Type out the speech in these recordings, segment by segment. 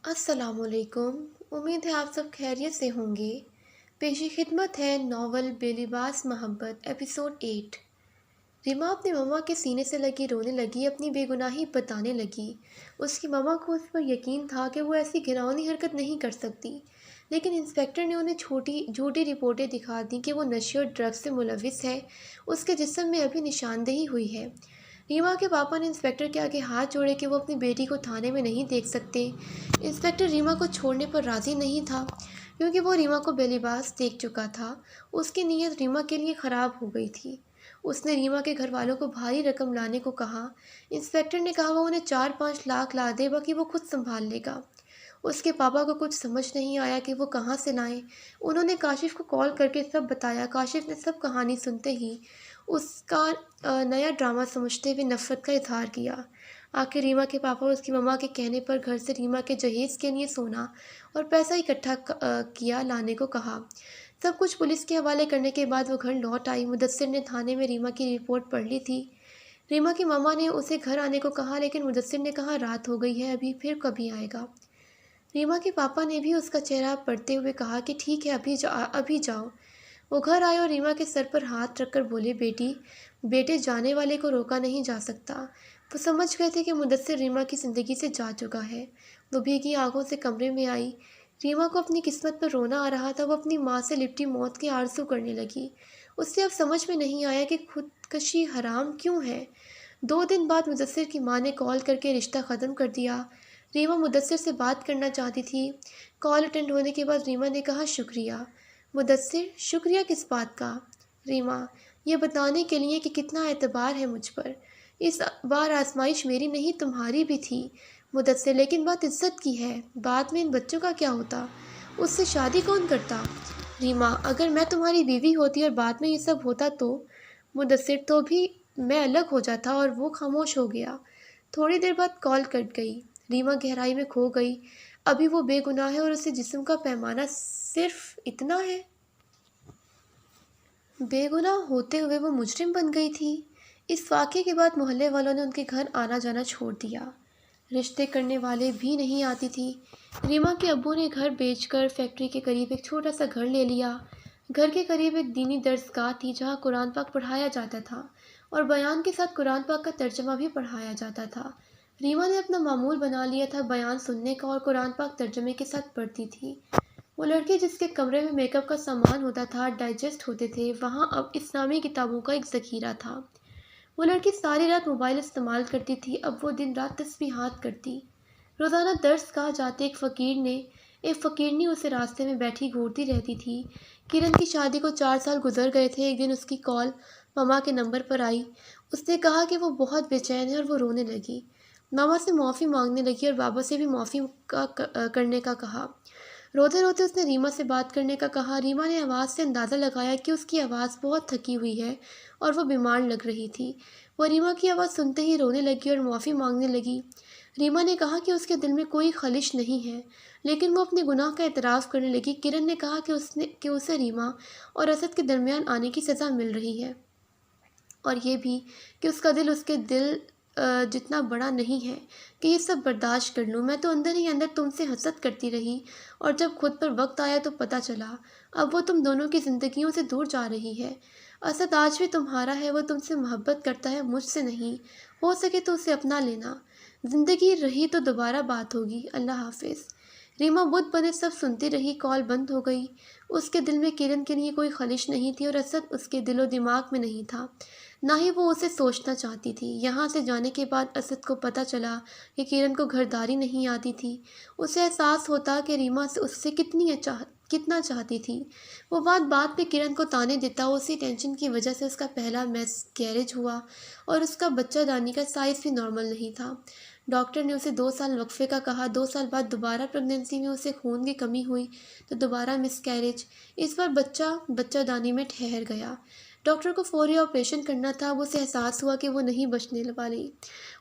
अस्सलाम वालेकुम। उम्मीद है आप सब खैरियत से होंगे। पेशी खिदमत है नावल बेलिबास मोहब्बत एपिसोड 8। रीमा अपनी मम्मा के सीने से लगी रोने लगी, अपनी बेगुनाही बताने लगी। उसकी मम्मा को उस पर यकीन था कि वो ऐसी घिनौनी हरकत नहीं कर सकती, लेकिन इंस्पेक्टर ने उन्हें छोटी झूठी रिपोर्टें दिखा दी कि वो नशे और ड्रग्स से मुलविस है। उसके जिस्म में अभी निशानदेही हुई है। रीमा के पापा ने इंस्पेक्टर के आगे हाथ जोड़े कि वो अपनी बेटी को थाने में नहीं देख सकते। इंस्पेक्टर रीमा को छोड़ने पर राज़ी नहीं था, क्योंकि वो रीमा को बेलिबास देख चुका था। उसकी नीयत रीमा के लिए ख़राब हो गई थी। उसने रीमा के घर वालों को भारी रकम लाने को कहा। इंस्पेक्टर ने कहा वो उन्हें 4-5 लाख ला दे, बाकी वो खुद संभाल लेगा। उसके पापा को कुछ समझ नहीं आया कि वो कहाँ से लाएं। उन्होंने काशिफ को कॉल करके सब बताया। काशिफ ने सब कहानी सुनते ही उसका नया ड्रामा समझते हुए नफ़रत का इजहार किया। आखिर रीमा के पापा और उसकी मम्मा के कहने पर घर से रीमा के जहेज़ के लिए सोना और पैसा इकट्ठा किया लाने को कहा। सब कुछ पुलिस के हवाले करने के बाद वो घर लौट आई। मुदस्सिर ने थाने में रीमा की रिपोर्ट पढ़ ली थी। रीमा की मम्मा ने उसे घर आने को कहा, लेकिन मुदस्सिर ने कहा रात हो गई है, अभी फिर कभी आएगा। रीमा के पापा ने भी उसका चेहरा पढ़ते हुए कहा कि ठीक है, अभी जाओ। वो घर आए और रीमा के सर पर हाथ रखकर बोले, बेटे, जाने वाले को रोका नहीं जा सकता। वो समझ गए थे कि मुदस्सिर रीमा की ज़िंदगी से जा चुका है। वो भीगी आंखों से कमरे में आई। रीमा को अपनी किस्मत पर रोना आ रहा था। वो अपनी माँ से लिपटी मौत की आरज़ू करने लगी। उसे अब समझ में नहीं आया कि खुदकशी हराम क्यों है। 2 दिन बाद मुदस्सिर की माँ ने कॉल करके रिश्ता ख़त्म कर दिया। रीमा मुदस्सिर से बात करना चाहती थी। कॉल अटेंड होने के बाद रीमा ने कहा, शुक्रिया। मुदस्सिर, शुक्रिया किस बात का? रीमा, ये बताने के लिए कि कितना एतबार है मुझ पर। इस बार आजमाइश मेरी नहीं, तुम्हारी भी थी। मुदस्सिर, लेकिन बात इज्जत की है। बाद में इन बच्चों का क्या होता? उससे शादी कौन करता? रीमा, अगर मैं तुम्हारी बीवी होती और बाद में ये सब होता तो? मुदस्सिर, तो भी मैं अलग हो जाता। और वो खामोश हो गया। थोड़ी देर बाद कॉल कट गई। रीमा गहराई में खो गई। अभी वो बेगुनाह है और उसे जिस्म का पैमाना सिर्फ इतना है। बेगुनाह होते हुए वो मुजरिम बन गई थी। इस वाक़े के बाद मोहल्ले वालों ने उनके घर आना जाना छोड़ दिया। रिश्ते करने वाले भी नहीं आती थी। रीमा के अब्बू ने घर बेचकर फैक्ट्री के करीब एक छोटा सा घर ले लिया। घर के करीब एक दीनी दरसगाह थी, जहाँ कुरान पाक पढ़ाया जाता था और बयान के साथ कुरान पाक का तर्जमा भी पढ़ाया जाता था। रीमा ने अपना मामूल बना लिया था बयान सुनने का, और कुरान पाक तर्जमे के साथ पढ़ती थी। वो लड़की जिसके कमरे में मेकअप का सामान होता था, डाइजेस्ट होते थे, वहाँ अब इस्लामी किताबों का एक ज़ख़ीरा था। वो लड़की सारी रात मोबाइल इस्तेमाल करती थी, अब वो दिन रात तस्बीहात करती। रोज़ाना दर्स गाह जाते एक फ़कीरनी उसे रास्ते में बैठी घूरती रहती थी। किरण की शादी को 4 साल गुजर गए थे। एक दिन उसकी कॉल मामा के नंबर पर आई। उसने कहा कि वो बहुत बेचैन है और वो रोने लगी। मामा से माफ़ी मांगने लगी और बाबा से भी माफ़ी करने का कहा। रोते रोते उसने रीमा से बात करने का कहा। रीमा ने आवाज़ से अंदाज़ा लगाया कि उसकी आवाज़ बहुत थकी हुई है और वो बीमार लग रही थी। वो रीमा की आवाज़ सुनते ही रोने लगी और माफ़ी मांगने लगी। रीमा ने कहा कि उसके दिल में कोई खलिश नहीं है, लेकिन वो अपने गुनाह का एतराफ़ करने लगी। किरण ने कहा कि उसे रीमा और असद के दरमियान आने की सज़ा मिल रही है, और ये भी कि उसका दिल उसके दिल जितना बड़ा नहीं है कि ये सब बर्दाश्त कर लूँ। मैं तो अंदर ही अंदर तुमसे हसद करती रही, और जब खुद पर वक्त आया तो पता चला अब वो तुम दोनों की ज़िंदगियों से दूर जा रही है। असद आज भी तुम्हारा है, वो तुमसे मोहब्बत करता है, मुझसे नहीं। हो सके तो उसे अपना लेना। ज़िंदगी रही तो दोबारा बात होगी। अल्लाह हाफिज़। रीमा बुत बने सब सुनती रही। कॉल बंद हो गई। उसके दिल में किरण के लिए कोई खलिश नहीं थी, और असद उसके दिलो दिमाग में नहीं था, ना ही वो उसे सोचना चाहती थी। यहाँ से जाने के बाद असद को पता चला कि किरण को घरदारी नहीं आती थी। उसे एहसास होता कि रीमा से उससे कितना चाहती थी। वो बात बात पे किरण को ताने देता। उसी टेंशन की वजह से उसका पहला मिसकैरेज हुआ और उसका बच्चादानी का साइज़ भी नॉर्मल नहीं था। डॉक्टर ने उसे 2 साल वक्फे का कहा। 2 साल बाद दोबारा प्रेगनेंसी में उसे खून की कमी हुई तो दोबारा मिसकैरेज। इस बार बच्चादानी में ठहर गया। डॉक्टर को फौरी ऑपरेशन करना था। अब उसे एहसास हुआ कि वो नहीं बचने वाली।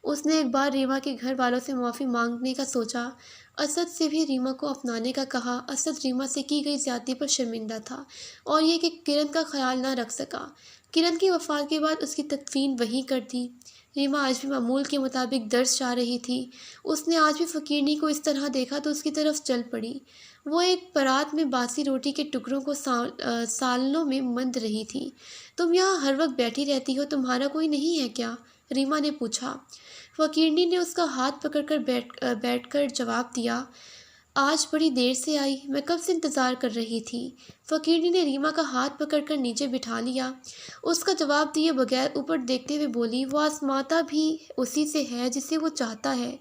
उसने एक बार रीमा के घर वालों से माफ़ी मांगने का सोचा। असद से भी रीमा को अपनाने का कहा। असद रीमा से की गई ज्यादती पर शर्मिंदा था, और ये कि किरण का ख्याल ना रख सका। کرن کی وفات کے بعد اس کی تدفین وہیں کر دی۔ ریما آج بھی معمول کے مطابق درس چاہ رہی تھی۔ اس نے آج بھی فقیرنی کو اس طرح دیکھا تو اس کی طرف چل پڑی۔ وہ ایک پرات میں باسی روٹی کے ٹکڑوں کو سالنوں میں مند رہی تھی۔ تم یہاں ہر وقت بیٹھی رہتی ہو، تمہارا کوئی نہیں ہے کیا؟ ریما نے پوچھا۔ فقیرنی نے اس کا ہاتھ پکڑ کر بیٹھ کر جواب دیا، آج بڑی دیر سے آئی، میں کب سے انتظار کر رہی تھی۔ فقیرنی نے ریما کا ہاتھ پکڑ کر نیچے بٹھا لیا۔ اس کا جواب دیے بغیر اوپر دیکھتے ہوئے بولی، وہ آزماتا بھی اسی سے ہے جسے وہ چاہتا ہے۔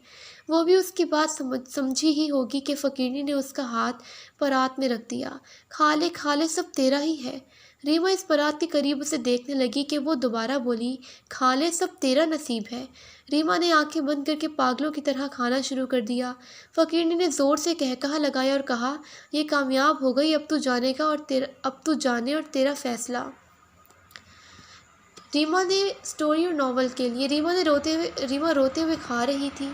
وہ بھی اس کی بات سمجھی ہی ہوگی کہ فقیرنی نے اس کا ہاتھ پرات میں رکھ دیا۔ کھالے کھالے سب تیرا ہی ہے۔ ریما اس پرات کے قریب اسے دیکھنے لگی کہ وہ دوبارہ بولی، کھالے سب تیرا نصیب ہے۔ ریما نے آنکھیں بند کر کے پاگلوں کی طرح کھانا شروع کر دیا۔ فقیرنی نے زور سے قہقہہ لگایا اور کہا، یہ کامیاب ہو گئی، اب تو جانے اور تیرا فیصلہ۔ ریما نے سٹوری اور ناول کے لیے ریما روتے ہوئے کھا رہی تھی۔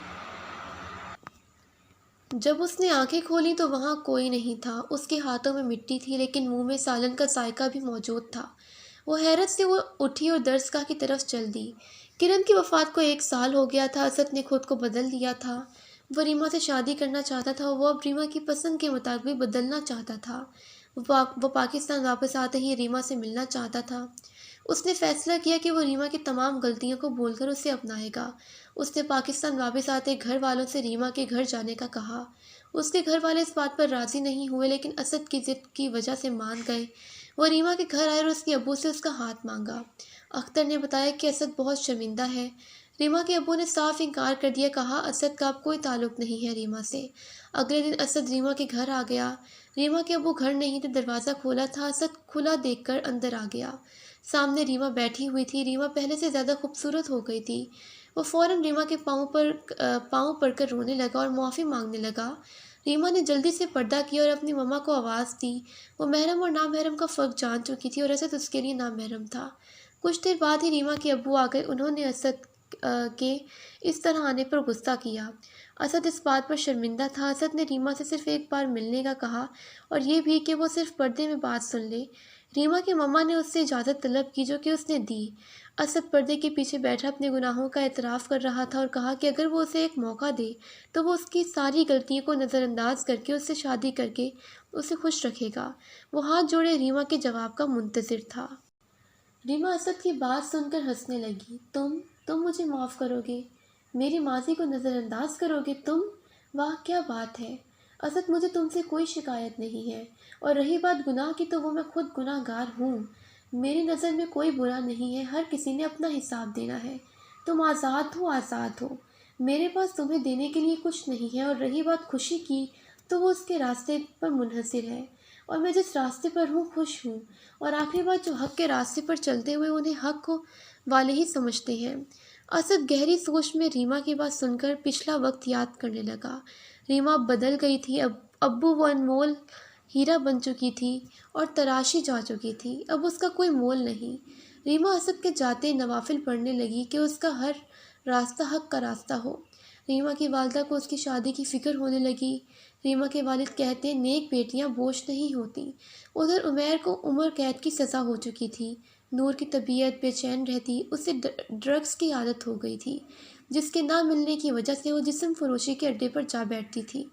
جب اس نے آنکھیں کھولیں تو وہاں کوئی نہیں تھا۔ اس کے ہاتھوں میں مٹی تھی لیکن منہ میں سالن کا ذائقہ بھی موجود تھا۔ وہ حیرت سے اٹھی اور درسگاہ کی طرف چل دی۔ کرن کی وفات کو 1 سال ہو گیا تھا۔ اسد نے خود کو بدل دیا تھا۔ وہ ریما سے شادی کرنا چاہتا تھا اور وہ اب ریما کی پسند کے مطابق بدلنا چاہتا تھا۔ وہ پاکستان واپس آتے ہی ریما سے ملنا چاہتا تھا۔ اس نے فیصلہ کیا کہ وہ ریما کی تمام غلطیوں کو بھول کر اسے اپنائے گا۔ اس نے پاکستان واپس آتے گھر والوں سے ریما کے گھر جانے کا کہا۔ اس کے گھر والے اس بات پر راضی نہیں ہوئے لیکن اسد کی ضد کی وجہ سے مان گئے۔ وہ ریما کے گھر آئے اور اس کے ابو سے اس کا ہاتھ مانگا۔ اختر نے بتایا کہ اسد بہت شرمندہ ہے۔ ریما کے ابو نے صاف انکار کر دیا، کہا اسد کا اب کوئی تعلق نہیں ہے ریما سے۔ اگلے دن اسد ریما کے گھر آ گیا۔ ریما کے ابو گھر نہیں تھے، دروازہ کھولا تھا۔ اسد کھلا دیکھ کر اندر آ گیا۔ سامنے ریما بیٹھی ہوئی تھی۔ ریما پہلے سے زیادہ خوبصورت ہو گئی تھی۔ وہ فوراً ریما کے پاؤں پڑ کر رونے لگا اور معافی مانگنے لگا۔ ریما نے جلدی سے پردہ کیا اور اپنی ماما کو آواز دی۔ وہ محرم اور نامحرم کا فرق جان چکی تھی اور اسد اس کے لیے نامحرم تھا۔ کچھ دیر بعد ہی ریما کے ابو آ گئے۔ انہوں نے اسد کے اس طرح آنے پر غصہ کیا۔ اسد اس بات پر شرمندہ تھا۔ اسد نے ریما سے صرف ایک بار ملنے کا کہا اور یہ بھی کہ وہ صرف پردے میں بات سن لے۔ ریما کی ماما نے اس سے اجازت طلب کی جو کہ اس نے دی۔ اسد پردے کے پیچھے بیٹھا اپنے گناہوں کا اعتراف کر رہا تھا اور کہا کہ اگر وہ اسے ایک موقع دے تو وہ اس کی ساری غلطیوں کو نظر انداز کر کے اس سے شادی کر کے اسے خوش رکھے گا۔ وہ ہاتھ جوڑے ریما کے جواب کا منتظر تھا۔ ریما اسد کی بات سن کر ہنسنے لگی۔ تم مجھے معاف کرو گے؟ میری ماضی کو نظر انداز کرو گے تم؟ واہ کیا بات ہے! اسد مجھے تم سے کوئی شکایت نہیں ہے، اور رہی بات گناہ کی تو وہ میں خود گناہ گار ہوں۔ میری نظر میں کوئی برا نہیں ہے، ہر کسی نے اپنا حساب دینا ہے۔ تم آزاد ہو۔ میرے پاس تمہیں دینے کے لیے کچھ نہیں ہے، اور رہی بات خوشی کی تو وہ اس کے راستے پر منحصر ہے، اور میں جس راستے پر ہوں خوش ہوں۔ اور آخری بات، جو حق کے راستے پر چلتے ہوئے انہیں حق کو والے ہی سمجھتے ہیں۔ اسد گہری سوچ میں ریما کی بات سن کر پچھلا وقت یاد کرنے لگا۔ ریما اب بدل گئی تھی۔ ابو وہ انمول ہیرا بن چکی تھی اور تراشی جا چکی تھی۔ اب اس کا کوئی مول نہیں۔ ریما اسد کے جاتے نوافل پڑھنے لگی کہ اس کا ہر راستہ حق کا راستہ ہو۔ ریما کی والدہ کو اس کی شادی کی فکر ہونے لگی۔ ریما کے والد کہتے، نیک بیٹیاں بوجھ نہیں ہوتی۔ ادھر عمیر کو عمر قید کی سزا ہو چکی تھی۔ نور کی طبیعت بے چین رہتی، اسے ڈرگز کی عادت ہو گئی تھی، جس کے نہ ملنے کی وجہ سے وہ جسم فروشی کے اڈے پر جا بیٹھتی تھی۔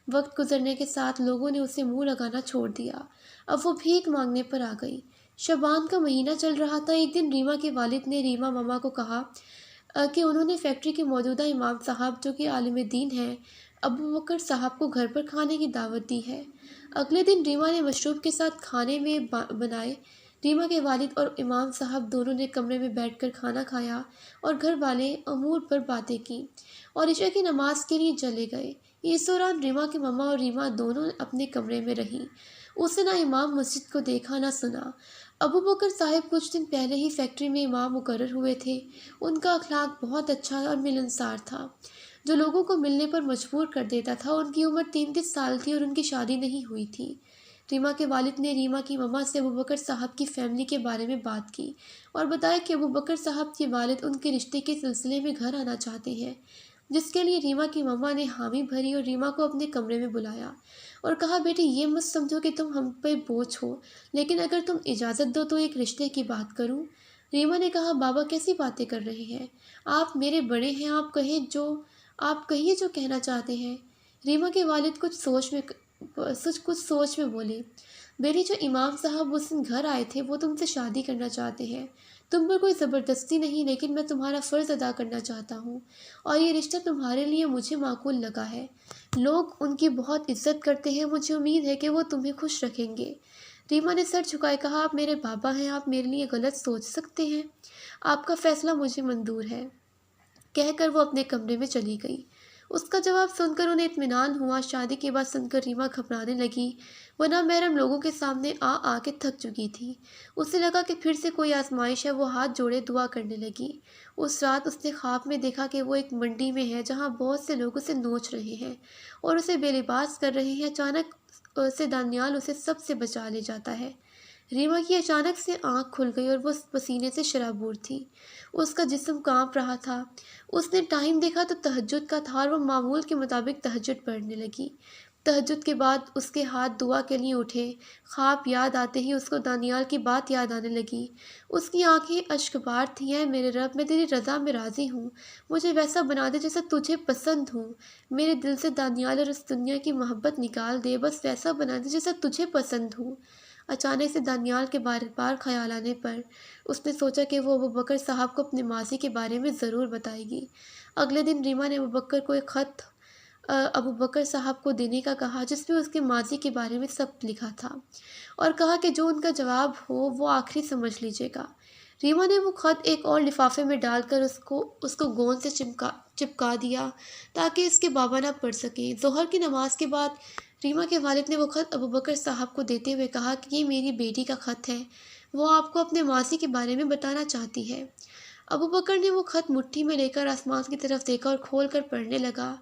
وقت گزرنے کے ساتھ لوگوں نے اسے منہ لگانا چھوڑ دیا۔ اب وہ بھیک مانگنے پر آ گئی۔ شعبان کا مہینہ چل رہا تھا۔ ایک دن ریما کے والد نے ریما ماما کو کہا کہ انہوں نے فیکٹری کے موجودہ امام صاحب، جو کہ عالم دین ہیں، ابو بکر صاحب کو گھر پر کھانے کی دعوت دی ہے۔ اگلے دن ریما نے مشروب کے ساتھ کھانے میں بنائے۔ ریما کے والد اور امام صاحب دونوں نے کمرے میں بیٹھ کر کھانا کھایا اور گھر والے امور پر باتیں کیں اور عشاء کی نماز کے لیے چلے گئے۔ اس دوران ریما کی ماما اور ریما دونوں اپنے کمرے میں رہیں۔ اسے نہ امام مسجد کو دیکھا نہ سنا۔ ابو بکر صاحب کچھ دن پہلے ہی فیکٹری میں امام مقرر ہوئے تھے۔ ان کا اخلاق بہت اچھا اور ملنسار تھا، جو لوگوں کو ملنے پر مجبور کر دیتا تھا۔ ان کی عمر 33 سال تھی اور ان کی شادی نہیں ہوئی تھی۔ ریما کے والد نے ریما کی ماما سے ابو بکر صاحب کی فیملی کے بارے میں بات کی اور بتایا کہ ابو بکر صاحب کے والد ان کے رشتے کے سلسلے میں گھر آنا چاہتے ہیں، جس کے لیے ریما کی ماما نے حامی بھری اور ریما کو اپنے کمرے میں بلایا اور کہا، بیٹی یہ مت سمجھو کہ تم ہم پہ بوجھ ہو، لیکن اگر تم اجازت دو تو ایک رشتے کی بات کروں۔ रीमा ने कहा, बाबा कैसी बातें कर रहे हैं? आप मेरे बड़े हैं, आप कहिए जो कहना चाहते हैं। रीमा के वालिद कुछ सोच में बोले, मेरी जो इमाम साहब उस दिन घर आए थे वो तुमसे शादी करना चाहते हैं। तुम पर कोई ज़बरदस्ती नहीं, लेकिन मैं तुम्हारा फ़र्ज़ अदा करना चाहता हूँ और ये रिश्ता तुम्हारे लिए मुझे माकूल लगा है। लोग उनकी बहुत इज्जत करते हैं, मुझे उम्मीद है कि वो तुम्हें खुश रखेंगे। रीमा ने सर झुकाए कहा, आप मेरे बाबा हैं, आप मेरे लिए गलत सोच सकते हैं। आपका फ़ैसला मुझे मंजूर है, कहकर वो अपने कमरे में चली गई। उसका जवाब सुनकर उन्हें इत्मीनान हुआ। शादी की बात सुनकर रीमा घबराने लगी। वो नामहरम लोगों के सामने आ के थक चुकी थी। उसे लगा कि फिर से कोई आजमाइश है। वो हाथ जोड़े दुआ करने लगी। उस रात उसने ख्वाब में देखा कि वो एक मंडी में है जहाँ बहुत से लोग उसे नोच रहे हैं और उसे बेलिबास कर रहे हैं। अचानक से दानियाल उसे सबसे बचा ले जाता है। रीमा की अचानक से आंख खुल गई और वो पसीने से शराबूर थी। उसका जिस्म कांप रहा था। उसने टाइम देखा तो तहज्जुद का था और वो मामूल के मुताबिक तहज्जुद पढ़ने लगी। तहज्जुद के बाद उसके हाथ दुआ के लिए उठे। ख्वाब याद आते ही उसको दानियाल की बात याद आने लगी। उसकी आंखें अश्कबार थीं। ऐ मेरे रब, मैं तेरी रज़ा में राज़ी हूँ। मुझे वैसा बना दे जैसा तुझे पसंद हूँ। मेरे दिल से दानियाल और इस दुनिया की मोहब्बत निकाल दे। बस वैसा बना दे जैसा तुझे पसंद हूँ। अचानक से दानियाल के बार बार ख्याल आने पर उसने सोचा कि वो अबू बकर साहब को अपने माजी के बारे में ज़रूर बताएगी। अगले दिन रीमा ने अबू बकर को एक ख़त अबू बकर साहब को देने का कहा, जिसमें उसके माजी के बारे में सब लिखा था और कहा कि जो उनका जवाब हो वो आखिरी समझ लीजिएगा। रीमा ने वो ख़त एक और लिफाफे में डालकर उसको उसको गोंद से चिपका दिया ताकि इसके बाबा ना पढ़ सकें। ज़ोहर की नमाज के बाद रीमा के वालिद ने वो ख़त अबू बकर साहब को देते हुए कहा कि ये मेरी बेटी का ख़त है, वो आपको अपने मासी के बारे में बताना चाहती है। अबू बकर ने वो ख़त मुट्ठी में लेकर आसमान की तरफ देखा और खोल कर पढ़ने लगा।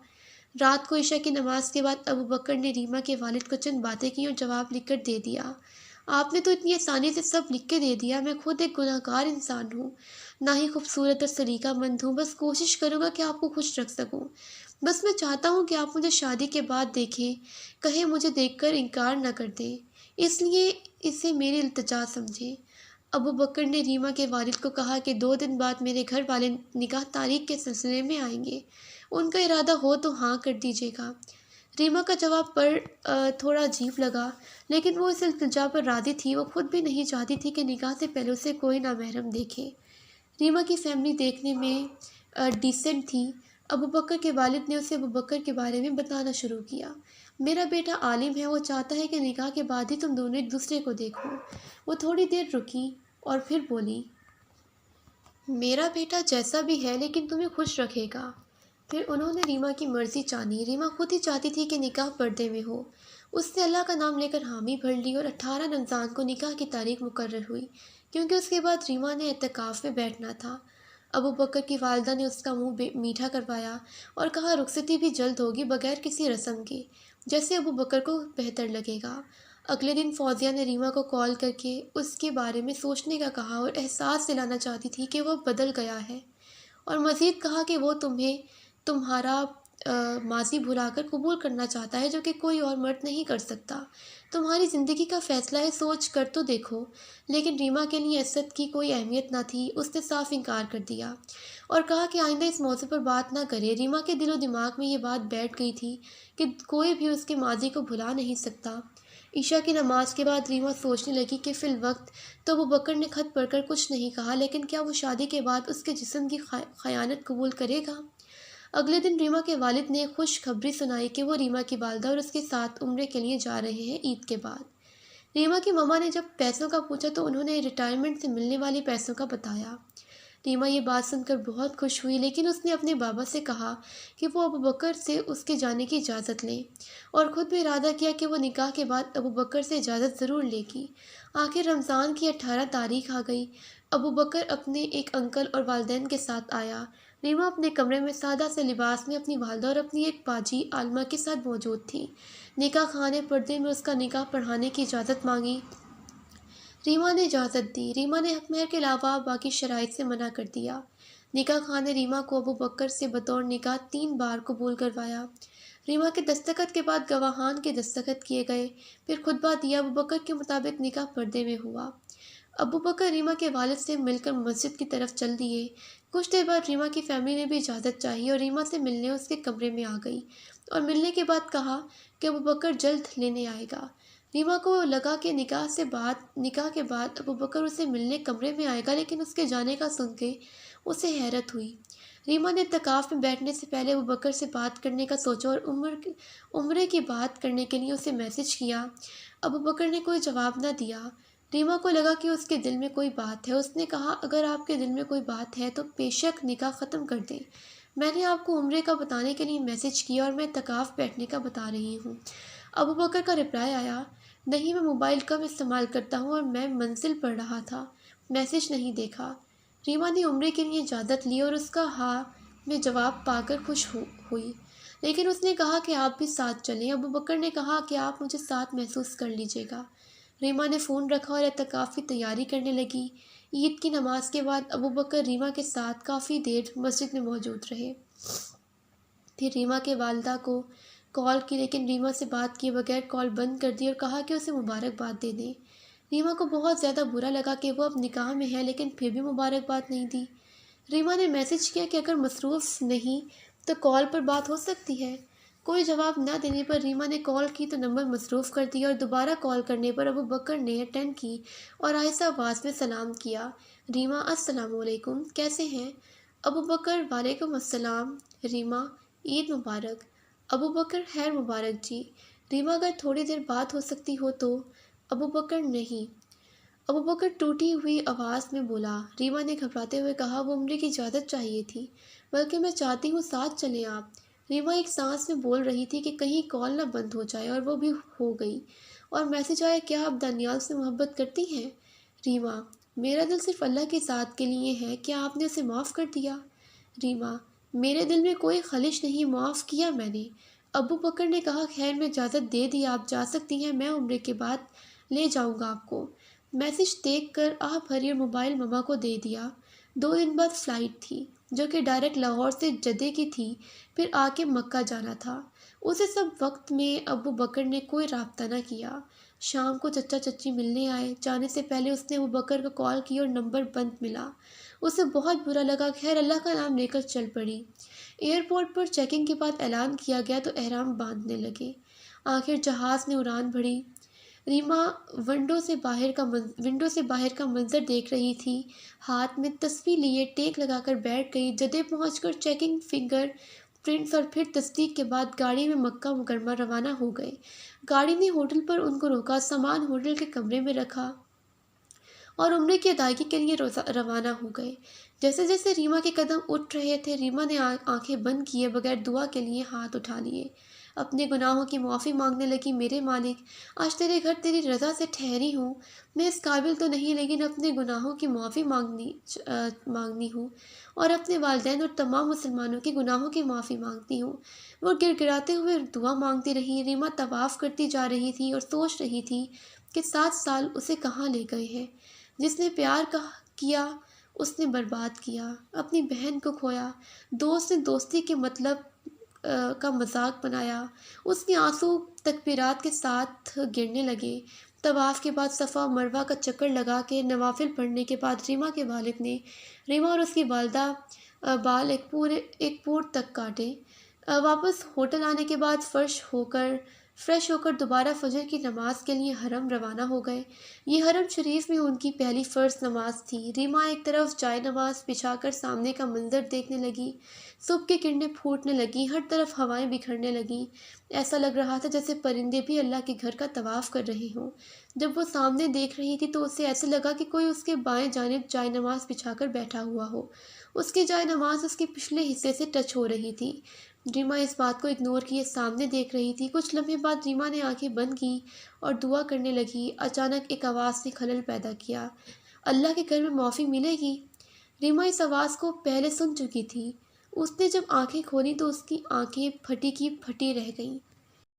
रात को ईशा की नमाज के बाद अबू बकर ने रीमा के वालिद को चंद बातें की और जवाब लिखकर दे दिया। आपने तो इतनी आसानी से सब लिख के दे दिया। मैं खुद एक गुनाहगार इंसान हूँ, ना ही खूबसूरत और सलीकामंद हूँ। बस कोशिश करूँगा कि आपको खुश रख सकूँ। बस मैं चाहता हूँ कि आप मुझे शादी के बाद देखें, कहीं मुझे देखकर इनकार न कर दें। इसलिए इसे मेरी इल्तिजा समझें। अबू बकर ने रीमा के वालिद को कहा कि 2 दिन बाद मेरे घर वाले निकाह तारीख के सिलसिले में आएंगे। उनका इरादा हो तो हाँ कर दीजिएगा। रीमा का जवाब पर थोड़ा अजीब लगा, लेकिन वो इस इल्तिजा पर राज़ी थी। वो खुद भी नहीं चाहती थी कि निकाह से पहले उसे कोई नामहरम देखे। रीमा की फैमिली देखने में डिसेंट थी। अबू बकर के वालिद ने उसे अबू बकर के बारे में बताना शुरू किया। मेरा बेटा आलिम है, वो चाहता है कि निकाह के बाद ही तुम दोनों एक दूसरे को देखो। वो थोड़ी देर रुकी और फिर बोली, मेरा बेटा जैसा भी है लेकिन तुम्हें खुश रखेगा। फिर उन्होंने रीमा की मर्जी जानी। रीमा खुद ही चाहती थी कि निकाह पर्दे में हो। उसने अल्लाह का नाम लेकर हामी भर ली और 18 रमज़ान को निकाह की तारीख मुकर्रर हुई, क्योंकि उसके बाद रीमा ने एतकाफ़ में बैठना था। अबू बकर की वालदा ने उसका मुंह मीठा करवाया और कहा, रुखसती भी जल्द होगी, बगैर किसी रस्म के, जैसे अबू बकर को बेहतर लगेगा। अगले दिन फौजिया ने रीमा को कॉल करके उसके बारे में सोचने का कहा और एहसास दिलाना चाहती थी कि वह बदल गया है, और मज़ीद कहा कि वो तुम्हें तुम्हारा माज़ी भुलाकर कबूल करना चाहता है, जो कि कोई और मर्द नहीं कर सकता। तुम्हारी ज़िंदगी का फ़ैसला है, सोच कर तो देखो। लेकिन रीमा के लिए इज्जत की कोई अहमियत न थी। उसने साफ इनकार कर दिया और कहा कि आइंदा इस मौजू पर बात ना करे। रीमा के दिलो दिमाग में ये बात बैठ गई थी कि कोई भी उसके माज़ी को भुला नहीं सकता। ईशा की नमाज के बाद रीमा सोचने लगी कि फ़िल वक्त तो अबू बकर ने ख़त पढ़कर कुछ नहीं कहा, लेकिन क्या वो शादी के बाद उसके जिस्म की खयानत कबूल करेगा? अगले दिन रीमा के वालिद ने खुशखबरी सुनाई कि वो रीमा की वालदा और उसके साथ उम्रे के लिए जा रहे हैं ईद के बाद। रीमा की मम्मा ने जब पैसों का पूछा तो उन्होंने रिटायरमेंट से मिलने वाले पैसों का बताया। रीमा ये बात सुनकर बहुत खुश हुई, लेकिन उसने अपने बाबा से कहा कि वो अबू बकर से उसके जाने की इजाज़त लें, और ख़ुद भी इरादा किया कि वो निकाह के बाद अबू बकर से इजाज़त ज़रूर लेगी। आखिर रमज़ान की 18 तारीख आ गई। अबू बकर अपने एक अंकल और वालदैन के साथ आया। रीमा अपने कमरे में सादा से लिबास में अपनी वालदा और अपनी एक बाजी आलमा के साथ मौजूद थी। निकाह खाने पर्दे में उसका निकाह पढ़ाने की इजाज़त मांगी। रीमा ने इजाज़त दी। रीमा ने हक महर के अलावा बाकी शराइत से मना कर दिया। निकाह खां ने रीमा को अबू बकर से बतौर निकाह 3 बार कबूल करवाया। रीमा के दस्तखत के बाद गवाहान के दस्तखत किए गए। फिर खुतबा दिया। अबू बकर के मुताबिक निकाह पर्दे में हुआ। ابو بکر ریما کے والد سے مل کر مسجد کی طرف چل دیے۔ کچھ دیر بعد ریما کی فیملی نے بھی اجازت چاہی اور ریما سے ملنے اس کے کمرے میں آ گئی اور ملنے کے بعد کہا کہ ابو بکر جلد لینے آئے گا۔ ریما کو لگا کہ نکاح کے بعد ابو بکر اسے ملنے کمرے میں آئے گا، لیکن اس کے جانے کا سن کے اسے حیرت ہوئی۔ ریما نے اعتکاف میں بیٹھنے سے پہلے ابو بکر سے بات کرنے کا سوچا اور عمرے کی بات کرنے کے لیے اسے میسج کیا۔ ابو بکر نے کوئی جواب نہ دیا۔ ریما کو لگا کہ اس کے دل میں کوئی بات ہے۔ اس نے کہا، اگر آپ کے دل میں کوئی بات ہے تو بے شک نکاح ختم کر دیں۔ میں نے آپ کو عمرے کا بتانے کے لیے میسج کیا اور میں اعتکاف بیٹھنے کا بتا رہی ہوں۔ ابو بکر کا رپلائی آیا، نہیں، میں موبائل کم استعمال کرتا ہوں اور میں منزل پڑھ رہا تھا، میسج نہیں دیکھا۔ ریما نے عمرے کے لیے اجازت لی اور اس کا ہاں میں جواب پا کر خوش ہوئی، لیکن اس نے کہا کہ آپ بھی ساتھ چلیں۔ ابو بکر نے کہا کہ آپ مجھے ساتھ محسوس کر لیجیے گا۔ ریما نے فون رکھا اور اعتکاف کی تیاری کرنے لگی۔ عید کی نماز کے بعد ابو بکر ریما کے ساتھ کافی دیر مسجد میں موجود رہے۔ پھر ریما کے والدہ کو کال کی، لیکن ریما سے بات کیے بغیر کال بند کر دی اور کہا کہ اسے مبارکباد دے دیں۔ ریما کو بہت زیادہ برا لگا کہ وہ اب نکاح میں ہے، لیکن پھر بھی مبارکباد نہیں دی۔ ریما نے میسج کیا کہ اگر مصروف نہیں تو کال پر بات ہو سکتی ہے۔ کوئی جواب نہ دینے پر ریما نے کال کی تو نمبر مصروف کر دیا اور دوبارہ کال کرنے پر ابو بکر نے اٹینڈ کی اور آہستہ آواز میں سلام کیا۔ ریما، السلام علیکم، کیسے ہیں؟ ابو بکر، وعلیکم السلام۔ ریما، عید مبارک۔ ابو بکر، خیر مبارک جی۔ ریما، اگر تھوڑی دیر بات ہو سکتی ہو تو؟ ابو بکر، نہیں۔ ابو بکر ٹوٹی ہوئی آواز میں بولا۔ ریما نے گھبراتے ہوئے کہا، وہ عمرے کی اجازت چاہیے تھی، بلکہ میں چاہتی ہوں ساتھ چلیں آپ۔ ریما ایک سانس میں بول رہی تھی کہ کہیں کال نہ بند ہو جائے، اور وہ بھی ہو گئی۔ اور میسج آیا، کیا آپ دانیال سے محبت کرتی ہیں؟ ریما، میرا دل صرف اللہ کی ذات کے لیے ہے، کیا آپ نے اسے معاف کر دیا؟ ریما، میرے دل میں کوئی خلش نہیں، معاف کیا میں نے۔ ابو بکر نے کہا، خیر میں اجازت دے دی، آپ جا سکتی ہیں، میں عمرے کے بعد لے جاؤں گا آپ کو۔ میسج دیکھ کر آہ بھری اور موبائل مما کو دے دیا۔ 2 دن بعد فلائٹ تھی، جو کہ ڈائریکٹ لاہور سے جدے کی تھی، پھر آ کے مکہ جانا تھا۔ اسے سب وقت میں ابو بکر نے کوئی رابطہ نہ کیا۔ شام کو چچا چچی ملنے آئے۔ جانے سے پہلے اس نے ابو بکر کو کال کی اور نمبر بند ملا۔ اسے بہت برا لگا، خیر اللہ کا نام لے کر چل پڑی۔ ایئرپورٹ پر چیکنگ کے بعد اعلان کیا گیا تو احرام باندھنے لگے۔ آخر جہاز نے اڑان بھری۔ ریما ونڈو سے باہر کا منظر دیکھ رہی تھی، ہاتھ میں تسبیح لیے ٹیک لگا کر بیٹھ گئی۔ جدے پہنچ کر چیکنگ، فنگر پرنٹس اور پھر تصدیق کے بعد گاڑی میں مکہ مکرمہ روانہ ہو گئے۔ گاڑی نے ہوٹل پر ان کو روکا، سامان ہوٹل کے کمرے میں رکھا اور عمرے کی ادائیگی کے لیے روانہ ہو گئے۔ جیسے جیسے ریما کے قدم اٹھ رہے تھے، ریما نے آنکھیں بند کیے بغیر دعا کے لیے ہاتھ اٹھا لیے۔ اپنے گناہوں کی معافی مانگنے لگی، میرے مالک، آج تیرے گھر تیری رضا سے ٹھہری ہوں۔ میں اس قابل تو نہیں، لیکن اپنے گناہوں کی معافی مانگنی ہوں اور اپنے والدین اور تمام مسلمانوں کے گناہوں کی معافی مانگتی ہوں۔ وہ گر گراتے ہوئے دعا مانگتی رہی۔ ریما طواف کرتی جا رہی تھی اور سوچ رہی تھی کہ 7 سال اسے کہاں لے گئے ہیں۔ جس نے پیار کیا اس نے برباد کیا، اپنی بہن کو کھویا، دوست نے دوستی کے مطلب کا مذاق بنایا۔ اس کے آنسو تکبیرات کے ساتھ گرنے لگے۔ طواف کے بعد صفا و مروہ کا چکر لگا کے نوافل پڑھنے کے بعد ریما کے والد نے ریما اور اس کی والدہ بال ایک پور تک کاٹے۔ واپس ہوٹل آنے کے بعد فریش ہو کر دوبارہ فجر کی نماز کے لیے حرم روانہ ہو گئے۔ یہ حرم شریف میں ان کی پہلی فرض نماز تھی۔ ریما ایک طرف جائے نماز بچھا کر سامنے کا منظر دیکھنے لگی۔ صبح کی کرنیں پھوٹنے لگیں، ہر طرف ہوائیں بکھرنے لگیں۔ ایسا لگ رہا تھا جیسے پرندے بھی اللہ کے گھر کا طواف کر رہے ہوں۔ جب وہ سامنے دیکھ رہی تھی تو اسے ایسے لگا کہ کوئی اس کے بائیں جانب جائے نماز بچھا کر بیٹھا ہوا ہو۔ اس کی جائے نماز اس کے پچھلے حصے سے ٹچ ہو رہی تھی۔ ریما اس بات کو اگنور کیے سامنے دیکھ رہی تھی۔ کچھ لمحے بعد ریما نے آنکھیں بند کی اور دعا کرنے لگی۔ اچانک ایک آواز نے خلل پیدا کیا، اللہ کے گھر میں معافی ملے گی؟ ریما اس آواز کو پہلے سن چکی تھی۔ اس نے جب آنکھیں کھولیں تو اس کی آنکھیں پھٹی کی پھٹی رہ گئیں۔